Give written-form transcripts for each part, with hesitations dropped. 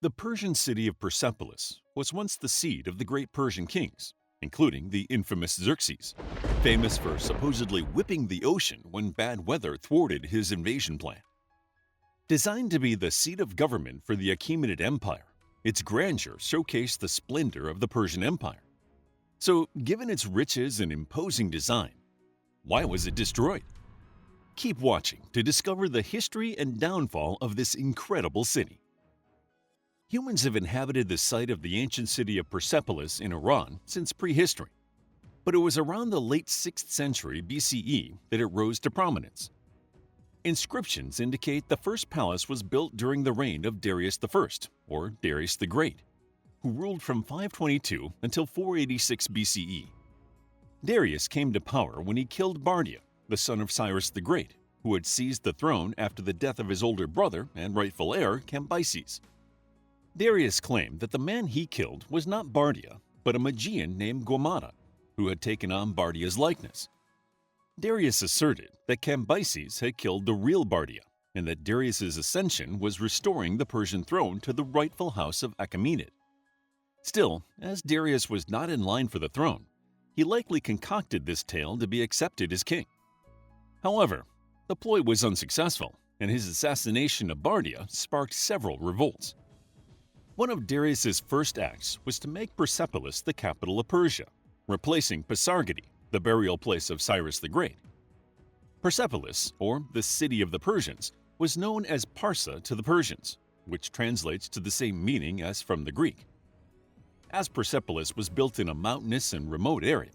The Persian city of Persepolis was once the seat of the great Persian kings, including the infamous Xerxes, famous for supposedly whipping the ocean when bad weather thwarted his invasion plan. Designed to be the seat of government for the Achaemenid Empire, its grandeur showcased the splendor of the Persian Empire. So, given its riches and imposing design, why was it destroyed? Keep watching to discover the history and downfall of this incredible city. Humans have inhabited the site of the ancient city of Persepolis in Iran since prehistory, but it was around the late 6th century BCE that it rose to prominence. Inscriptions indicate the first palace was built during the reign of Darius I, or Darius the Great, who ruled from 522 until 486 BCE. Darius came to power when he killed Bardia, the son of Cyrus the Great, who had seized the throne after the death of his older brother and rightful heir Cambyses. Darius claimed that the man he killed was not Bardia, but a Magian named Gaumata, who had taken on Bardia's likeness. Darius asserted that Cambyses had killed the real Bardia, and that Darius's ascension was restoring the Persian throne to the rightful house of Achaemenid. Still, as Darius was not in line for the throne, he likely concocted this tale to be accepted as king. However, the ploy was unsuccessful, and his assassination of Bardia sparked several revolts. One of Darius's first acts was to make Persepolis the capital of Persia, replacing Pasargadae, the burial place of Cyrus the Great. Persepolis, or the city of the Persians, was known as Parsa to the Persians, which translates to the same meaning as from the Greek. As Persepolis was built in a mountainous and remote area,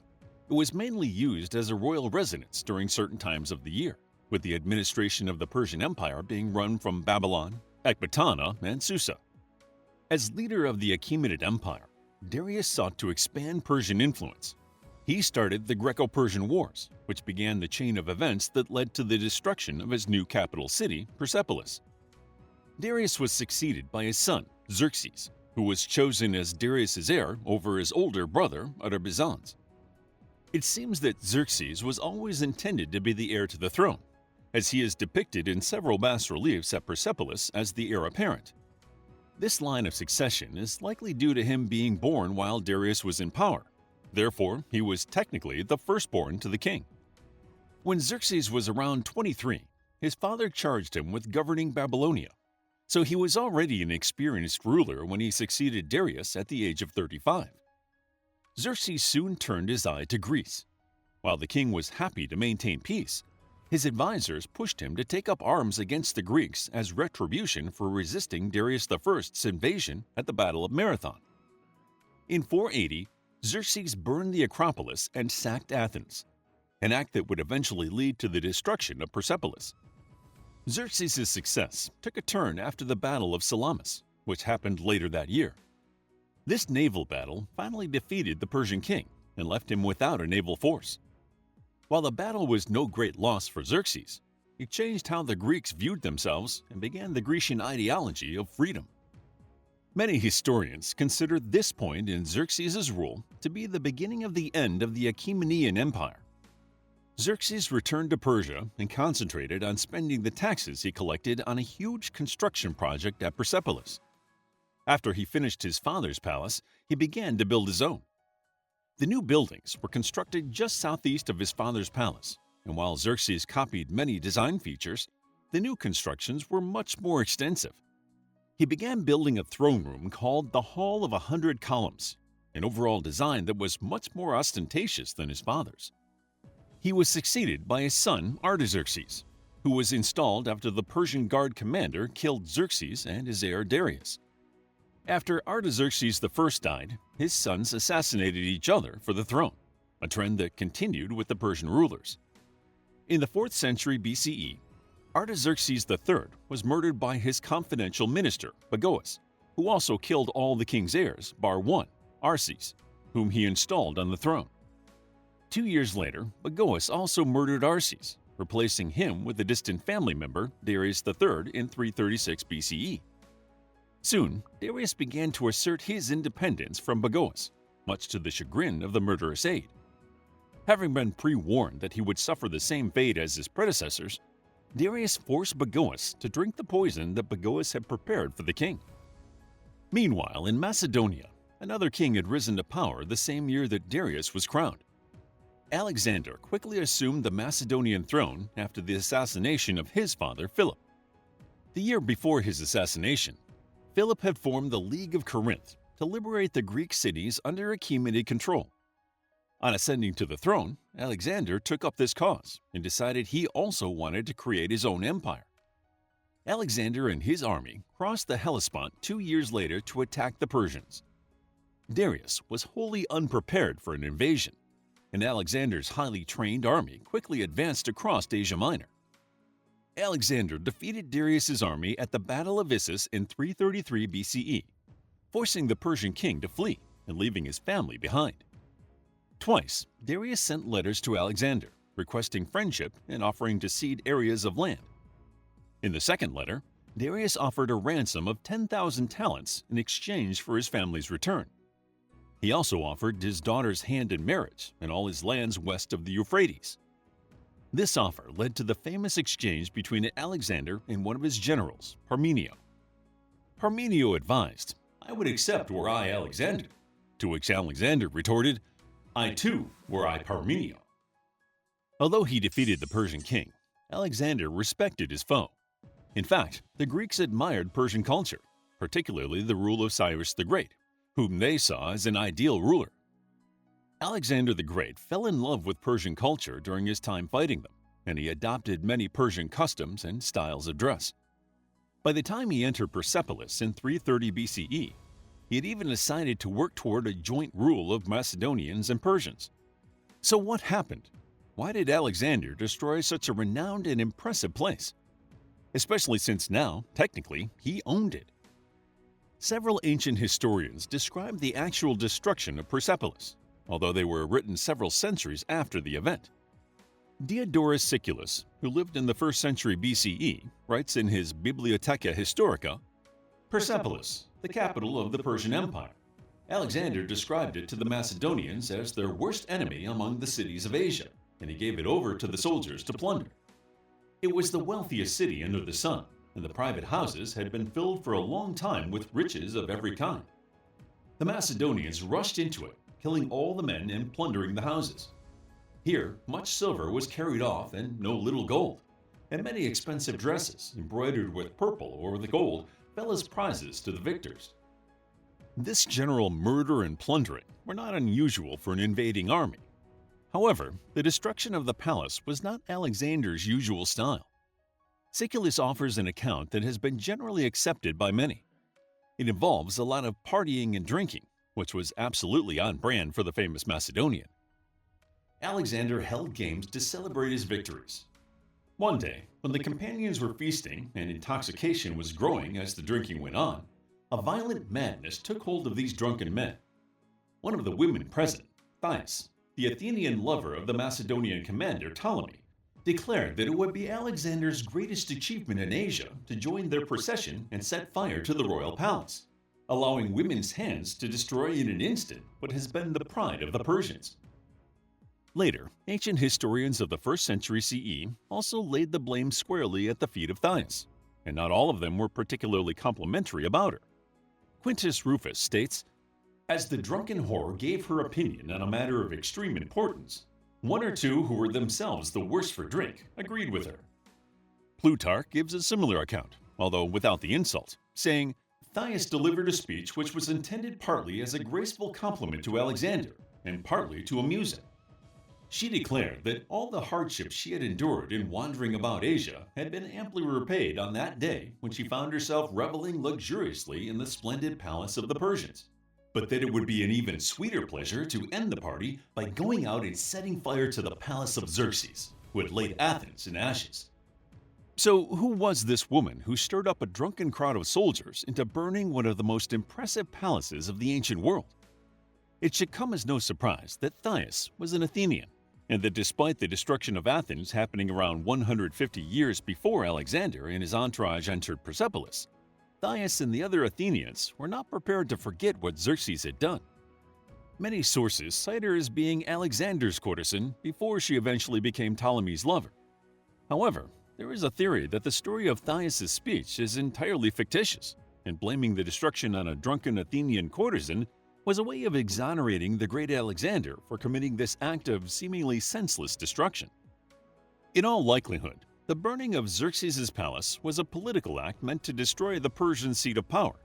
it was mainly used as a royal residence during certain times of the year, with the administration of the Persian Empire being run from Babylon, Ecbatana, and Susa. As leader of the Achaemenid Empire, Darius sought to expand Persian influence. He started the Greco-Persian Wars, which began the chain of events that led to the destruction of his new capital city, Persepolis. Darius was succeeded by his son, Xerxes, who was chosen as Darius's heir over his older brother, Artaxerxes. It seems that Xerxes was always intended to be the heir to the throne, as he is depicted in several bas-reliefs at Persepolis as the heir apparent. This line of succession is likely due to him being born while Darius was in power. Therefore, he was technically the firstborn to the king. When Xerxes was around 23, his father charged him with governing Babylonia, so he was already an experienced ruler when he succeeded Darius at the age of 35. Xerxes soon turned his eye to Greece. While the king was happy to maintain peace, his advisors pushed him to take up arms against the Greeks as retribution for resisting Darius I's invasion at the Battle of Marathon. In 480, Xerxes burned the Acropolis and sacked Athens, an act that would eventually lead to the destruction of Persepolis. Xerxes' success took a turn after the Battle of Salamis, which happened later that year. This naval battle finally defeated the Persian king and left him without a naval force. While the battle was no great loss for Xerxes, it changed how the Greeks viewed themselves and began the Grecian ideology of freedom. Many historians consider this point in Xerxes' rule to be the beginning of the end of the Achaemenid Empire. Xerxes returned to Persia and concentrated on spending the taxes he collected on a huge construction project at Persepolis. After he finished his father's palace, he began to build his own. The new buildings were constructed just southeast of his father's palace, and while Xerxes copied many design features, the new constructions were much more extensive. He began building a throne room called the Hall of 100 Columns, an overall design that was much more ostentatious than his father's. He was succeeded by his son Artaxerxes, who was installed after the Persian guard commander killed Xerxes and his heir Darius. After Artaxerxes I died, his sons assassinated each other for the throne, a trend that continued with the Persian rulers. In the 4th century BCE, Artaxerxes III was murdered by his confidential minister, Bagoas, who also killed all the king's heirs bar one, Arses, whom he installed on the throne. 2 years later, Bagoas also murdered Arses, replacing him with a distant family member, Darius III, in 336 BCE. Soon, Darius began to assert his independence from Bagoas, much to the chagrin of the murderous aide. Having been pre-warned that he would suffer the same fate as his predecessors, Darius forced Bagoas to drink the poison that Bagoas had prepared for the king. Meanwhile, in Macedonia, another king had risen to power the same year that Darius was crowned. Alexander quickly assumed the Macedonian throne after the assassination of his father, Philip. The year before his assassination, Philip had formed the League of Corinth to liberate the Greek cities under Achaemenid control. On ascending to the throne, Alexander took up this cause and decided he also wanted to create his own empire. Alexander and his army crossed the Hellespont 2 years later to attack the Persians. Darius was wholly unprepared for an invasion, and Alexander's highly trained army quickly advanced across Asia Minor. Alexander defeated Darius's army at the Battle of Issus in 333 BCE, forcing the Persian king to flee and leaving his family behind. Twice, Darius sent letters to Alexander, requesting friendship and offering to cede areas of land. In the second letter, Darius offered a ransom of 10,000 talents in exchange for his family's return. He also offered his daughter's hand in marriage and all his lands west of the Euphrates. This offer led to the famous exchange between Alexander and one of his generals, Parmenio. Parmenio advised, "I would accept were I Alexander," to which Alexander retorted, "I too were I Parmenio." Although he defeated the Persian king, Alexander respected his foe. In fact, the Greeks admired Persian culture, particularly the rule of Cyrus the Great, whom they saw as an ideal ruler. Alexander the Great fell in love with Persian culture during his time fighting them, and he adopted many Persian customs and styles of dress. By the time he entered Persepolis in 330 BCE, he had even decided to work toward a joint rule of Macedonians and Persians. So what happened? Why did Alexander destroy such a renowned and impressive place? Especially since now, technically, he owned it. Several ancient historians describe the actual destruction of Persepolis, although they were written several centuries after the event. Diodorus Siculus, who lived in the 1st century BCE, writes in his Bibliotheca Historica, "Persepolis, the capital of the Persian Empire. Alexander described it to the Macedonians as their worst enemy among the cities of Asia, and he gave it over to the soldiers to plunder. It was the wealthiest city under the sun, and the private houses had been filled for a long time with riches of every kind. The Macedonians rushed into it, killing all the men and plundering the houses. Here, much silver was carried off and no little gold, and many expensive dresses, embroidered with purple or with gold, fell as prizes to the victors." This general murder and plundering were not unusual for an invading army. However, the destruction of the palace was not Alexander's usual style. Siculus offers an account that has been generally accepted by many. It involves a lot of partying and drinking, which was absolutely on brand for the famous Macedonian. Alexander held games to celebrate his victories. One day, when the companions were feasting and intoxication was growing as the drinking went on, a violent madness took hold of these drunken men. One of the women present, Thais, the Athenian lover of the Macedonian commander Ptolemy, declared that it would be Alexander's greatest achievement in Asia to join their procession and set fire to the royal palace, allowing women's hands to destroy in an instant what has been the pride of the Persians. Later, ancient historians of the 1st century CE also laid the blame squarely at the feet of Thais, and not all of them were particularly complimentary about her. Quintus Rufus states, "As the drunken whore gave her opinion on a matter of extreme importance, one or two who were themselves the worse for drink agreed with her." Plutarch gives a similar account, although without the insult, saying, "Thais delivered a speech which was intended partly as a graceful compliment to Alexander and partly to amuse him. She declared that all the hardships she had endured in wandering about Asia had been amply repaid on that day when she found herself reveling luxuriously in the splendid palace of the Persians, but that it would be an even sweeter pleasure to end the party by going out and setting fire to the palace of Xerxes, who had laid Athens in ashes." So who was this woman who stirred up a drunken crowd of soldiers into burning one of the most impressive palaces of the ancient world? It should come as no surprise that Thais was an Athenian, and that despite the destruction of Athens happening around 150 years before Alexander and his entourage entered Persepolis, Thais and the other Athenians were not prepared to forget what Xerxes had done. Many sources cite her as being Alexander's courtesan before she eventually became Ptolemy's lover. However, there is a theory that the story of Thais' speech is entirely fictitious, and blaming the destruction on a drunken Athenian courtesan was a way of exonerating the great Alexander for committing this act of seemingly senseless destruction. In all likelihood, the burning of Xerxes' palace was a political act meant to destroy the Persian seat of power.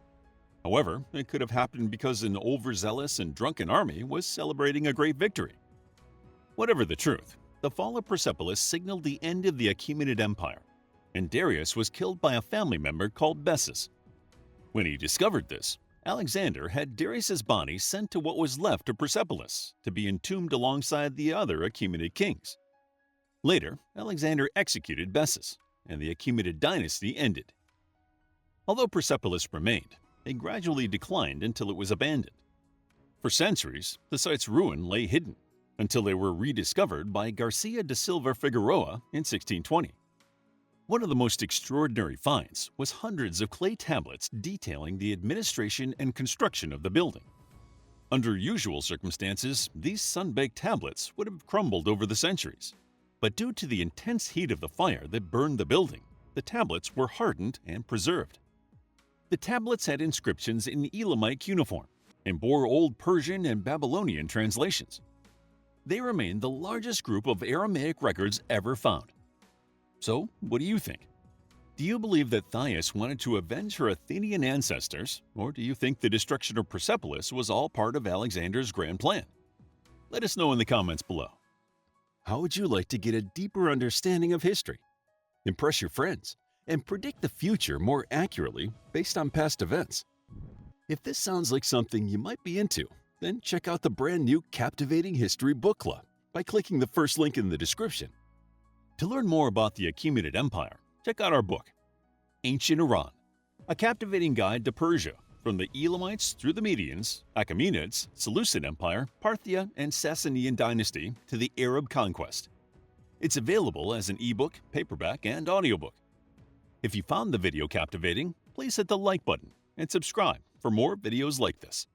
However, it could have happened because an overzealous and drunken army was celebrating a great victory. Whatever the truth, the fall of Persepolis signaled the end of the Achaemenid Empire, and Darius was killed by a family member called Bessus. When he discovered this, Alexander had Darius's body sent to what was left of Persepolis to be entombed alongside the other Achaemenid kings. Later, Alexander executed Bessus, and the Achaemenid dynasty ended. Although Persepolis remained, it gradually declined until it was abandoned. For centuries, the site's ruin lay hidden, until they were rediscovered by Garcia de Silva Figueroa in 1620. One of the most extraordinary finds was hundreds of clay tablets detailing the administration and construction of the building. Under usual circumstances, these sun-baked tablets would have crumbled over the centuries. But due to the intense heat of the fire that burned the building, the tablets were hardened and preserved. The tablets had inscriptions in Elamite cuneiform and bore Old Persian and Babylonian translations. They remain the largest group of Aramaic records ever found. So, what do you think? Do you believe that Thais wanted to avenge her Athenian ancestors, or do you think the destruction of Persepolis was all part of Alexander's grand plan? Let us know in the comments below. How would you like to get a deeper understanding of history, impress your friends, and predict the future more accurately based on past events? If this sounds like something you might be into, then check out the brand new Captivating History Book Club by clicking the first link in the description. To learn more about the Achaemenid Empire, check out our book, Ancient Iran, a captivating guide to Persia from the Elamites through the Medians, Achaemenids, Seleucid Empire, Parthia, and Sassanian dynasty to the Arab conquest. It's available as an ebook, paperback, and audiobook. If you found the video captivating, please hit the like button and subscribe for more videos like this.